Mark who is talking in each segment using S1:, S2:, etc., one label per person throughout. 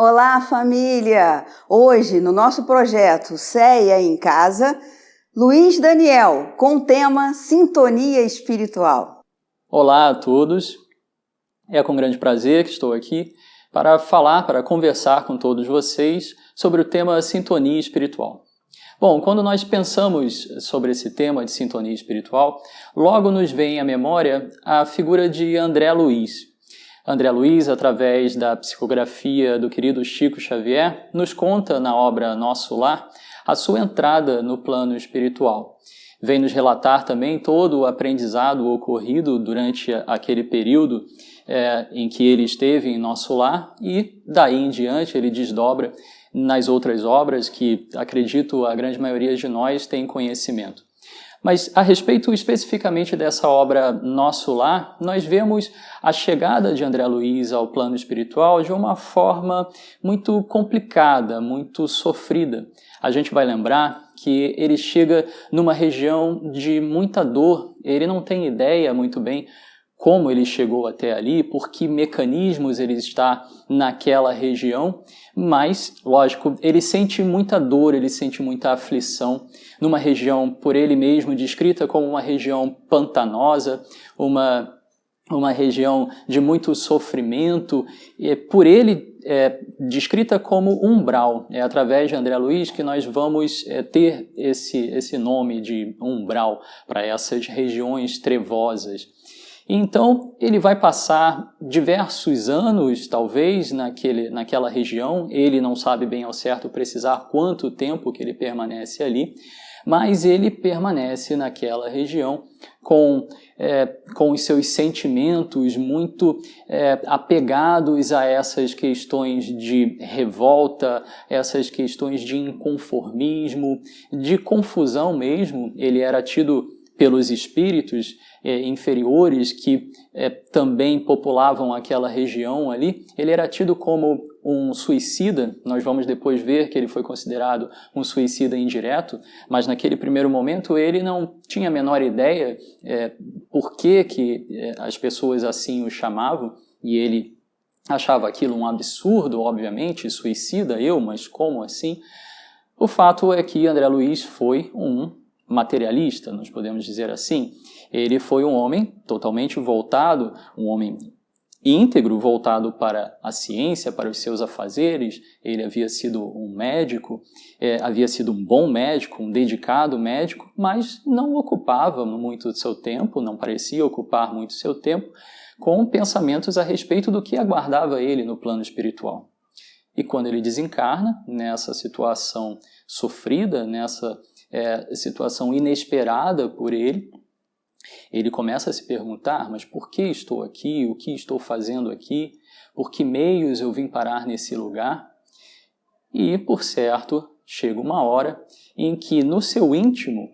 S1: Olá, família! Hoje, no nosso projeto CEA em Casa, Luiz Daniel, com o tema Sintonia Espiritual.
S2: Olá a todos! É com grande prazer que estou aqui para conversar com todos vocês sobre o tema Sintonia Espiritual. Bom, quando nós pensamos sobre esse tema de sintonia espiritual, logo nos vem à memória a figura de André Luiz. André Luiz, através da psicografia do querido Chico Xavier, nos conta na obra Nosso Lar a sua entrada no plano espiritual. Vem nos relatar também todo o aprendizado ocorrido durante aquele período em que ele esteve em Nosso Lar e daí em diante ele desdobra nas outras obras que, acredito, a grande maioria de nós tem conhecimento. Mas a respeito especificamente dessa obra Nosso Lar, nós vemos a chegada de André Luiz ao plano espiritual de uma forma muito complicada, muito sofrida. A gente vai lembrar que ele chega numa região de muita dor, ele não tem ideia muito bem como ele chegou até ali, por que mecanismos ele está naquela região, mas, lógico, ele sente muita dor, ele sente muita aflição, numa região por ele mesmo descrita como uma região pantanosa, uma região de muito sofrimento, por ele descrita como umbral. É através de André Luiz que nós vamos ter esse nome de umbral para essas regiões trevosas. Então, ele vai passar diversos anos, talvez, naquela região. Ele não sabe bem ao certo precisar quanto tempo que ele permanece ali, mas ele permanece naquela região com os seus sentimentos muito apegados a essas questões de revolta, essas questões de inconformismo, de confusão mesmo. Ele era tido pelos espíritos inferiores que também populavam aquela região ali, ele era tido como um suicida. Nós vamos depois ver que ele foi considerado um suicida indireto, mas naquele primeiro momento ele não tinha a menor ideia por que as pessoas assim o chamavam, e ele achava aquilo um absurdo, obviamente, suicida, mas como assim? O fato é que André Luiz foi um materialista, nós podemos dizer assim. Ele foi um homem totalmente voltado, um homem íntegro, voltado para a ciência, para os seus afazeres. Ele havia sido um médico, havia sido um bom médico, um dedicado médico, mas não ocupava muito do seu tempo, não parecia ocupar muito seu tempo com pensamentos a respeito do que aguardava ele no plano espiritual. E quando ele desencarna, nessa situação sofrida, nessa situação inesperada por ele começa a se perguntar, mas por que estou aqui? O que estou fazendo aqui? Por que meios eu vim parar nesse lugar? E, por certo, chega uma hora em que no seu íntimo,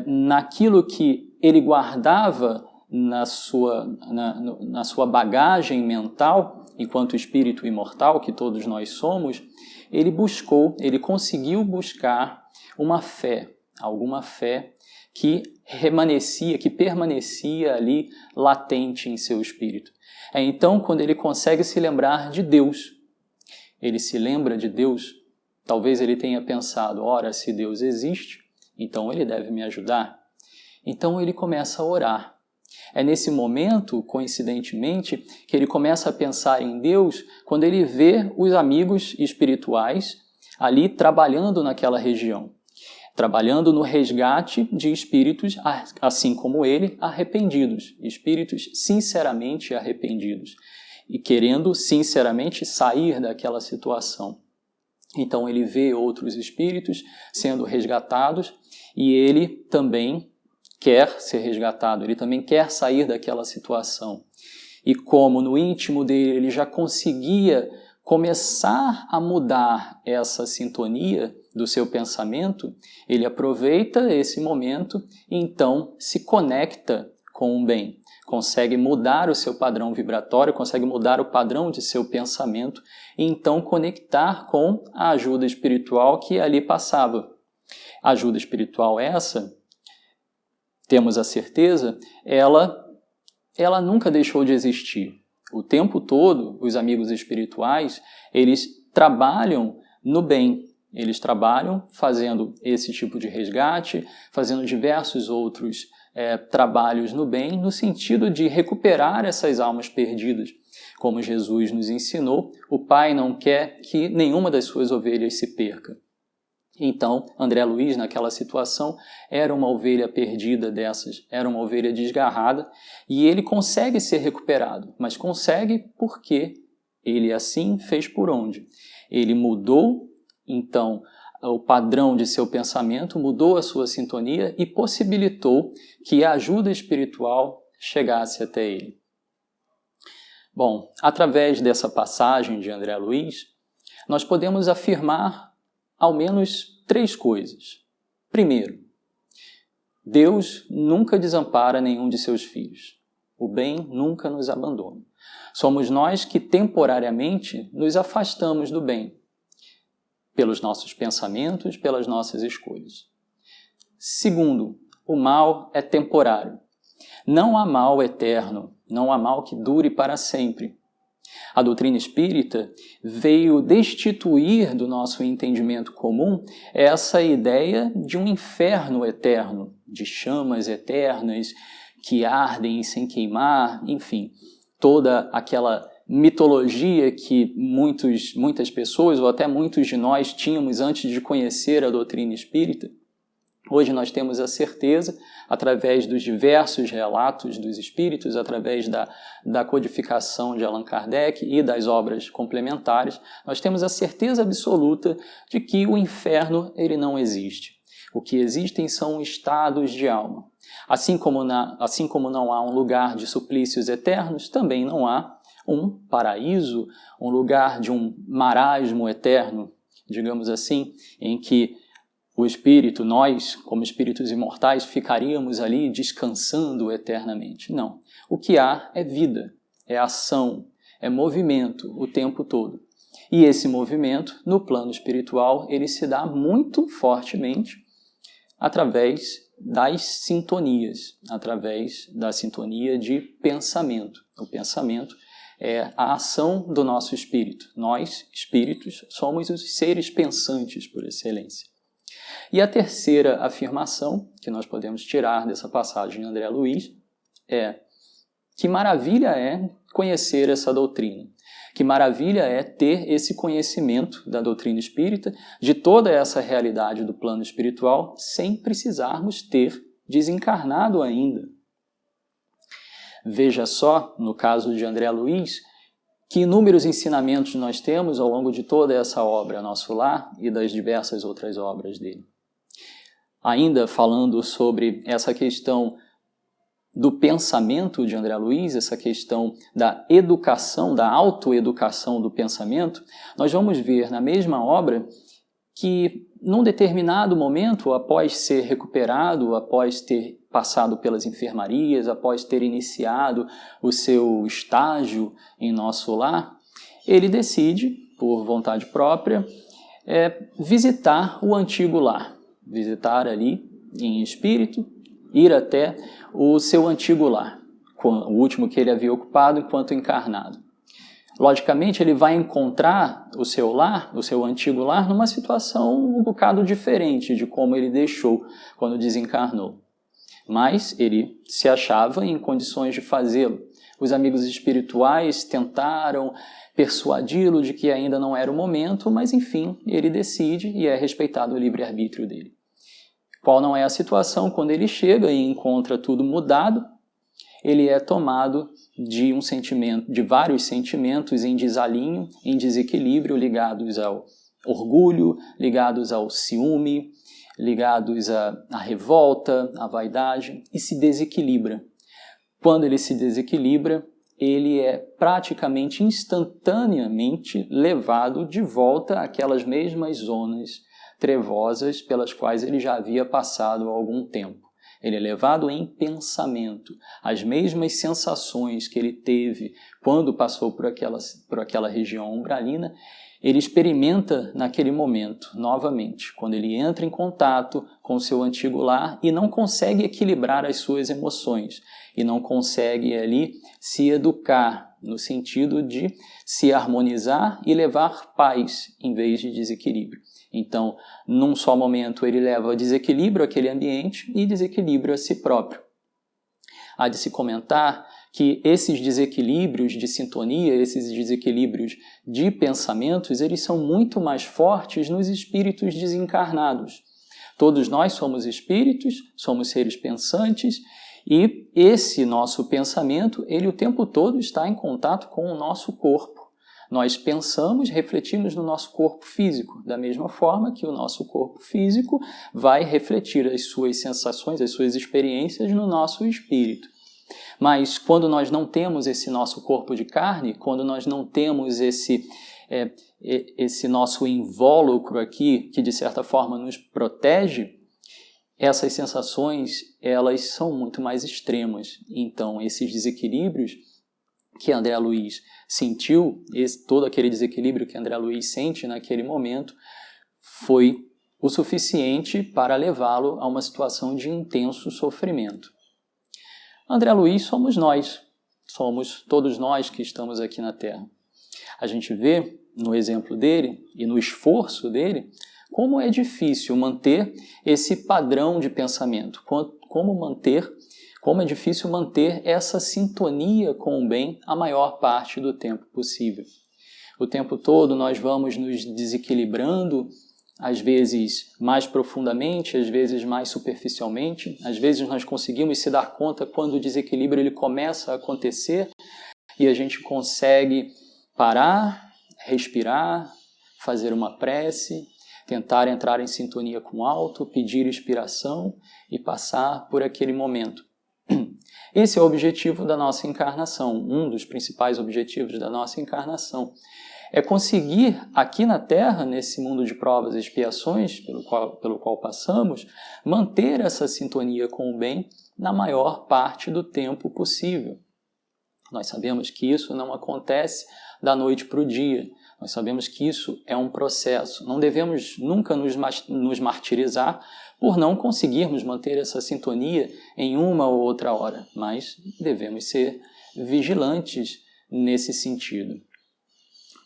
S2: naquilo que ele guardava na sua bagagem mental, enquanto espírito imortal que todos nós somos, ele conseguiu buscar uma fé, alguma fé que permanecia ali latente em seu espírito. Então, quando ele consegue se lembrar de Deus, ele se lembra de Deus, talvez ele tenha pensado, ora, se Deus existe, então ele deve me ajudar. Então ele começa a orar. É nesse momento, coincidentemente, que ele começa a pensar em Deus quando ele vê os amigos espirituais ali trabalhando naquela região, trabalhando no resgate de espíritos, assim como ele, arrependidos, espíritos sinceramente arrependidos e querendo sinceramente sair daquela situação. Então ele vê outros espíritos sendo resgatados e ele também quer ser resgatado, ele também quer sair daquela situação. E como no íntimo dele ele já conseguia começar a mudar essa sintonia do seu pensamento, ele aproveita esse momento e então se conecta com o bem, consegue mudar o seu padrão vibratório, consegue mudar o padrão de seu pensamento e então conectar com a ajuda espiritual que ali passava. A ajuda espiritual essa, temos a certeza, ela nunca deixou de existir. O tempo todo, os amigos espirituais, eles trabalham no bem. Eles trabalham fazendo esse tipo de resgate, fazendo diversos outros trabalhos no bem, no sentido de recuperar essas almas perdidas. Como Jesus nos ensinou, o Pai não quer que nenhuma das suas ovelhas se perca. Então, André Luiz, naquela situação, era uma ovelha perdida dessas, era uma ovelha desgarrada, e ele consegue ser recuperado, mas consegue porque ele assim fez por onde? Ele mudou, então, o padrão de seu pensamento, mudou a sua sintonia e possibilitou que a ajuda espiritual chegasse até ele. Bom, através dessa passagem de André Luiz, nós podemos afirmar ao menos 3 coisas. Primeiro, Deus nunca desampara nenhum de seus filhos. O bem nunca nos abandona. Somos nós que temporariamente nos afastamos do bem, pelos nossos pensamentos, pelas nossas escolhas. Segundo, o mal é temporário. Não há mal eterno, não há mal que dure para sempre. A doutrina espírita veio destituir do nosso entendimento comum essa ideia de um inferno eterno, de chamas eternas que ardem sem queimar, enfim, toda aquela mitologia que muitas pessoas, ou até muitos de nós, tínhamos antes de conhecer a doutrina espírita. Hoje nós temos a certeza, através dos diversos relatos dos espíritos, através da codificação de Allan Kardec e das obras complementares, nós temos a certeza absoluta de que o inferno ele não existe. O que existem são estados de alma. Assim como não há um lugar de suplícios eternos, também não há um paraíso, um lugar de um marasmo eterno, digamos assim, em que o espírito, nós, como espíritos imortais, ficaríamos ali descansando eternamente. Não. O que há é vida, é ação, é movimento o tempo todo. E esse movimento, no plano espiritual, ele se dá muito fortemente através das sintonias, através da sintonia de pensamento. O pensamento é a ação do nosso espírito. Nós, espíritos, somos os seres pensantes por excelência. E a terceira afirmação que nós podemos tirar dessa passagem de André Luiz é: que maravilha é conhecer essa doutrina, que maravilha é ter esse conhecimento da doutrina espírita, de toda essa realidade do plano espiritual, sem precisarmos ter desencarnado ainda. Veja só, no caso de André Luiz, que inúmeros ensinamentos nós temos ao longo de toda essa obra, Nosso Lar, e das diversas outras obras dele. Ainda falando sobre essa questão do pensamento de André Luiz, essa questão da educação, da autoeducação do pensamento, nós vamos ver na mesma obra que, num determinado momento, após ser recuperado, após ter passado pelas enfermarias, após ter iniciado o seu estágio em Nosso Lar, ele decide, por vontade própria, visitar o antigo lar, visitar ali em espírito, ir até o seu antigo lar, o último que ele havia ocupado enquanto encarnado. Logicamente, ele vai encontrar o seu lar, o seu antigo lar, numa situação um bocado diferente de como ele deixou quando desencarnou. Mas ele se achava em condições de fazê-lo. Os amigos espirituais tentaram persuadi-lo de que ainda não era o momento, mas enfim, ele decide e é respeitado o livre-arbítrio dele. Qual não é a situação quando ele chega e encontra tudo mudado? Ele é tomado de um sentimento, de vários sentimentos em desalinho, em desequilíbrio, ligados ao orgulho, ligados ao ciúme, ligados à revolta, à vaidade, e se desequilibra. Quando ele se desequilibra, ele é praticamente instantaneamente levado de volta àquelas mesmas zonas trevosas pelas quais ele já havia passado há algum tempo. Ele é levado em pensamento. As mesmas sensações que ele teve quando passou por aquela região umbralina, ele experimenta naquele momento, novamente, quando ele entra em contato com o seu antigo lar e não consegue equilibrar as suas emoções, e não consegue ali se educar, no sentido de se harmonizar e levar paz em vez de desequilíbrio. Então, num só momento, ele leva desequilíbrio àquele ambiente e desequilíbrio a si próprio. Há de se comentar que esses desequilíbrios de sintonia, esses desequilíbrios de pensamentos, eles são muito mais fortes nos espíritos desencarnados. Todos nós somos espíritos, somos seres pensantes, e esse nosso pensamento, ele o tempo todo está em contato com o nosso corpo. Nós pensamos, refletimos no nosso corpo físico, da mesma forma que o nosso corpo físico vai refletir as suas sensações, as suas experiências no nosso espírito. Mas quando nós não temos esse nosso corpo de carne, quando nós não temos esse nosso invólucro aqui, que de certa forma nos protege, essas sensações, elas são muito mais extremas. Então, esses desequilíbrios que André Luiz sentiu, todo aquele desequilíbrio que André Luiz sente naquele momento, foi o suficiente para levá-lo a uma situação de intenso sofrimento. André Luiz somos nós, somos todos nós que estamos aqui na Terra. A gente vê no exemplo dele e no esforço dele como é difícil manter esse padrão de pensamento, como é difícil manter essa sintonia com o bem a maior parte do tempo possível. O tempo todo nós vamos nos desequilibrando, às vezes mais profundamente, às vezes mais superficialmente, às vezes nós conseguimos se dar conta quando o desequilíbrio ele começa a acontecer e a gente consegue parar, respirar, fazer uma prece, tentar entrar em sintonia com o alto, pedir inspiração e passar por aquele momento. Esse é o objetivo da nossa encarnação, um dos principais objetivos da nossa encarnação. É conseguir aqui na Terra, nesse mundo de provas e expiações pelo qual passamos, manter essa sintonia com o bem na maior parte do tempo possível. Nós sabemos que isso não acontece da noite para o dia. Nós sabemos que isso é um processo. Não devemos nunca nos martirizar por não conseguirmos manter essa sintonia em uma ou outra hora, mas devemos ser vigilantes nesse sentido.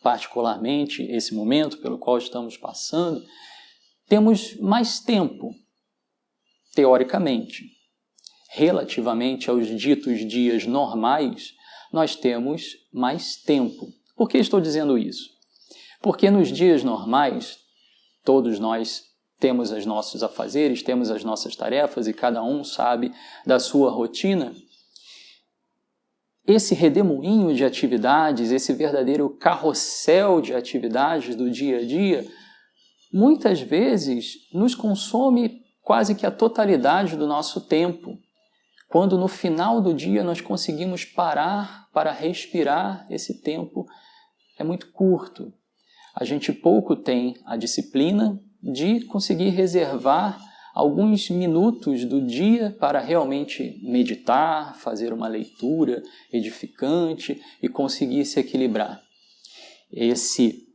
S2: Particularmente, esse momento pelo qual estamos passando, temos mais tempo, teoricamente. Relativamente aos ditos dias normais, nós temos mais tempo. Por que estou dizendo isso? Porque nos dias normais, todos nós temos os nossos afazeres, temos as nossas tarefas e cada um sabe da sua rotina. Esse redemoinho de atividades, esse verdadeiro carrossel de atividades do dia a dia, muitas vezes nos consome quase que a totalidade do nosso tempo. Quando no final do dia nós conseguimos parar para respirar, esse tempo é muito curto. A gente pouco tem a disciplina de conseguir reservar alguns minutos do dia para realmente meditar, fazer uma leitura edificante e conseguir se equilibrar. Esse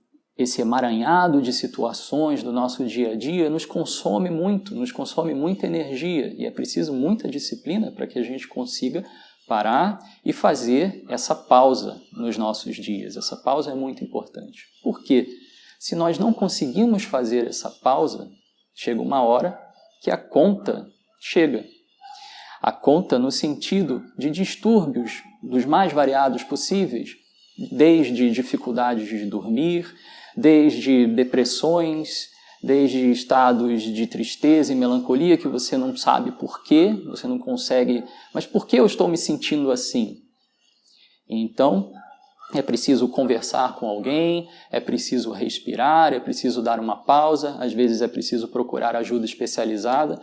S2: emaranhado de situações do nosso dia a dia nos consome muita energia e é preciso muita disciplina para que a gente consiga parar e fazer essa pausa nos nossos dias. Essa pausa é muito importante. Por quê? Se nós não conseguimos fazer essa pausa, chega uma hora que a conta chega. A conta no sentido de distúrbios dos mais variados possíveis, desde dificuldades de dormir, desde depressões, desde estados de tristeza e melancolia que você não sabe por quê, você não consegue, mas por que eu estou me sentindo assim? Então, é preciso conversar com alguém, é preciso respirar, é preciso dar uma pausa, às vezes é preciso procurar ajuda especializada,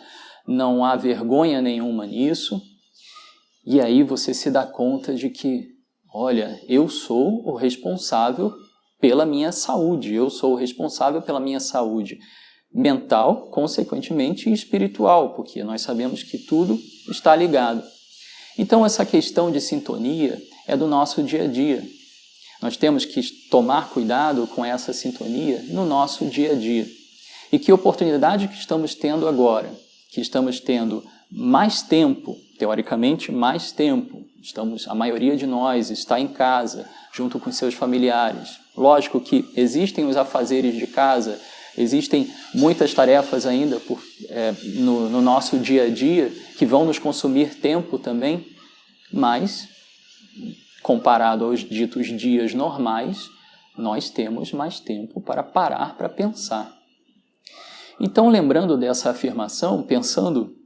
S2: não há vergonha nenhuma nisso, e aí você se dá conta de que, olha, eu sou o responsável pela minha saúde, eu sou o responsável pela minha saúde mental, consequentemente, e espiritual, porque nós sabemos que tudo está ligado. Então, essa questão de sintonia é do nosso dia a dia. Nós temos que tomar cuidado com essa sintonia no nosso dia a dia. E que oportunidade que estamos tendo agora, que estamos tendo mais tempo, teoricamente mais tempo. A maioria de nós está em casa, junto com seus familiares. Lógico que existem os afazeres de casa, existem muitas tarefas ainda no nosso dia a dia que vão nos consumir tempo também, mas, comparado aos ditos dias normais, nós temos mais tempo para parar para pensar. Então, lembrando dessa afirmação, pensando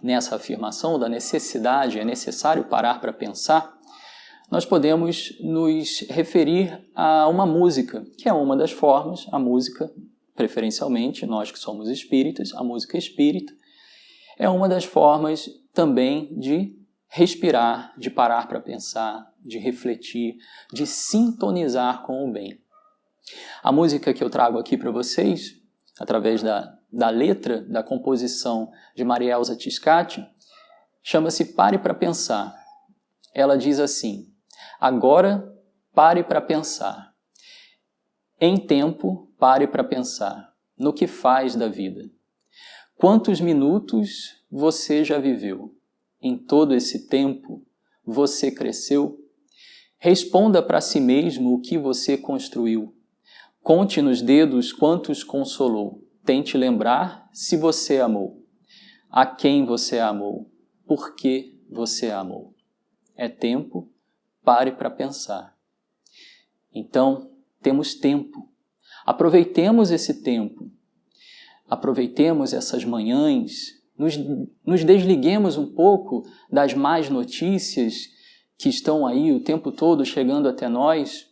S2: nessa afirmação da necessidade, é necessário parar para pensar, nós podemos nos referir a uma música, que é uma das formas, a música, preferencialmente, nós que somos espíritas, a música espírita, é uma das formas também de respirar, de parar para pensar, de refletir, de sintonizar com o bem. A música que eu trago aqui para vocês, através da letra, da composição de Maria Elza Tiscati, chama-se Pare para Pensar. Ela diz assim: agora pare para pensar. Em tempo, pare para pensar no que faz da vida. Quantos minutos você já viveu? Em todo esse tempo, você cresceu? Responda para si mesmo o que você construiu. Conte nos dedos quantos consolou. Tente lembrar se você amou. A quem você amou? Por que você amou? É tempo, pare para pensar. Então, temos tempo. Aproveitemos esse tempo. Aproveitemos essas manhãs. Nos desliguemos um pouco das más notícias que estão aí o tempo todo chegando até nós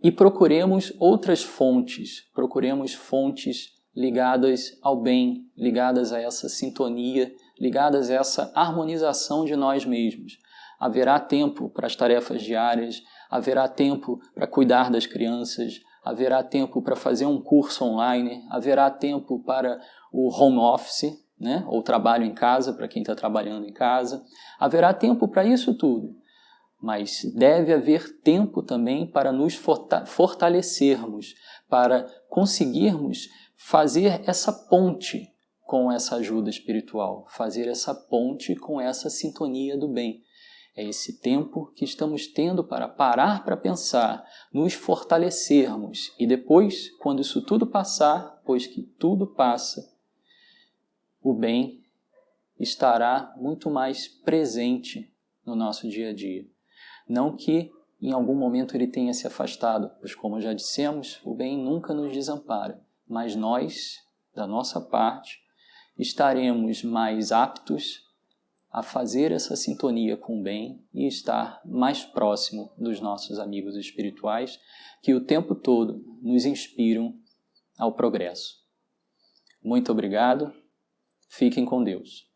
S2: e procuremos outras fontes. Procuremos fontes ligadas ao bem, ligadas a essa sintonia, ligadas a essa harmonização de nós mesmos. Haverá tempo para as tarefas diárias, haverá tempo para cuidar das crianças, haverá tempo para fazer um curso online, haverá tempo para o home office, né? Ou trabalho em casa, para quem está trabalhando em casa. Haverá tempo para isso tudo, mas deve haver tempo também para nos fortalecermos, para conseguirmos fazer essa ponte com essa ajuda espiritual, fazer essa ponte com essa sintonia do bem. É esse tempo que estamos tendo para parar para pensar, nos fortalecermos e depois, quando isso tudo passar, pois que tudo passa, o bem estará muito mais presente no nosso dia a dia. Não que em algum momento ele tenha se afastado, pois como já dissemos, o bem nunca nos desampara, mas nós, da nossa parte, estaremos mais aptos a fazer essa sintonia com o bem e estar mais próximo dos nossos amigos espirituais que o tempo todo nos inspiram ao progresso. Muito obrigado. Fiquem com Deus.